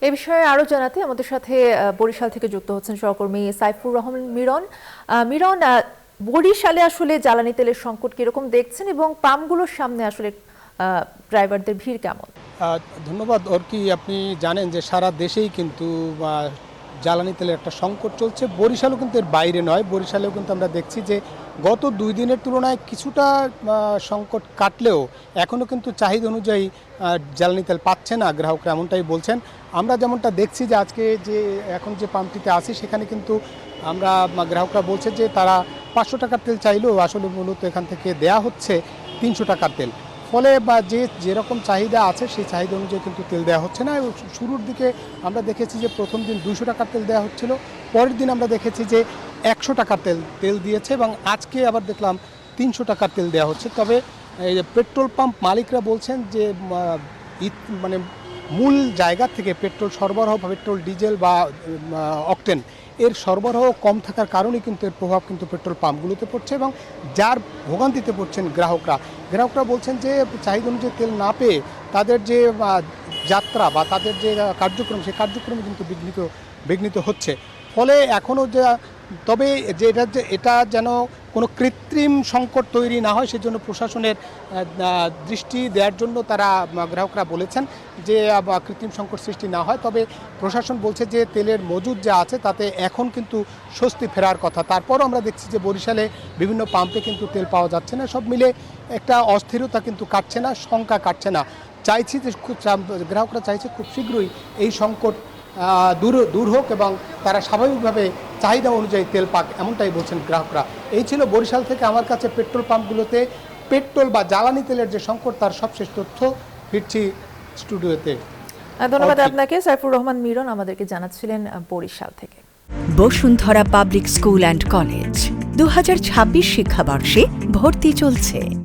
এ বিষয়ে আরো জানাতে আমাদের সাথে বরিশাল থেকে যুক্ত হচ্ছেন সহকর্মী সাইফুর রহমান মিরন। মিরন, বরিশালে আসলে জ্বালানি তেলের সংকট কিরকম দেখছেন এবং পাম্পগুলোর সামনে আসলে ড্রাইভারদের ভিড় কেমন? ধন্যবাদ। কি আপনি জানেন যে সারা দেশেই কিন্তু জ্বালানি তেলের একটা সংকট চলছে। বরিশালও কিন্তু এর বাইরে নয়। বরিশালেও কিন্তু আমরা দেখছি যে গত ২ দিনের তুলনায় কিছুটা সংকট কাটলেও এখনও কিন্তু চাহিদা অনুযায়ী জ্বালানি তেল পাচ্ছে না গ্রাহকরা, এমনটাই বলছেন। আমরা যেমনটা দেখছি যে আজকে যে এখন যে পাম্পটিতে আছি সেখানে কিন্তু আমরা গ্রাহকরা বলছে যে তারা ৫০০ টাকার তেল চাইলেও আসলে মূলত এখান থেকে দেয়া হচ্ছে ৩০০ টাকার তেল। ফলে যেরকম চাহিদা আছে সেই চাহিদা অনুযায়ী কিন্তু তেল দেওয়া হচ্ছে না। শুরুর দিকে আমরা দেখেছি যে প্রথম দিন ২০০ টাকার তেল দেওয়া হচ্ছিল, পরের দিন আমরা দেখেছি যে ১০০ টাকার তেল দিয়েছে এবং আজকে আবার দেখলাম ৩০০ টাকার তেল দেওয়া হচ্ছে। তবে এই পেট্রোল পাম্প মালিকরা বলছেন যে মানে মূল জায়গা থেকে পেট্রোল সরবরাহ বা পেট্রোল ডিজেল বা অকটেন এর সরবরাহ কম থাকার কারণে কিন্তু এর প্রভাব কিন্তু পেট্রোল পাম্পগুলোতে পড়ছে এবং যার ভোগান্তিতে পড়ছেন গ্রাহকরা বলছেন যে চাহিদা অনুযায়ী তেল না পেয়ে তাদের যে যাত্রা বা তাদের যে কার্যক্রম সেই কার্যক্রমে কিন্তু বিঘ্নিত হচ্ছে। ফলে এখনও তবে এটা যেন কোনো কৃত্রিম সংকট তৈরি না হয় সেজন্য প্রশাসনের দৃষ্টি দেওয়ার জন্য তারা গ্রাহকরা বলেছেন যে কৃত্রিম সংকট সৃষ্টি না হয়। তবে প্রশাসন বলছে যে তেলের মজুদ যা আছে তাতে এখন কিন্তু স্বস্তি ফেরার কথা। তারপরও আমরা দেখছি যে বরিশালে বিভিন্ন পাম্পে কিন্তু তেল পাওয়া যাচ্ছে না। সব মিলে একটা অস্থিরতা কিন্তু কাটছে না, শঙ্কা কাটছে না। চাইছি যে গ্রাহকরা চাইছে খুব শীঘ্রই এই সংকট দূর হোক এবং তারা স্বাভাবিকভাবে চাহিদা অনুযায়ী তেল পাক, এমনটাই বলছেন গ্রাহকরা। এই ছিল বরিশাল থেকে আমার কাছে পেট্রোল পাম্পগুলোতে পেট্রোল বা জ্বালানি তেলের যে সংকট তার সবশেষ তথ্য। ফিরছি স্টুডিওতে। ধন্যবাদ আপনাকে। সাইফুর রহমান মিরন আমাদেরকে জানাচ্ছিলেন বরিশাল থেকে। Bashundhara public school and college ২০২৬ শিক্ষাবর্ষে ভর্তি চলছে।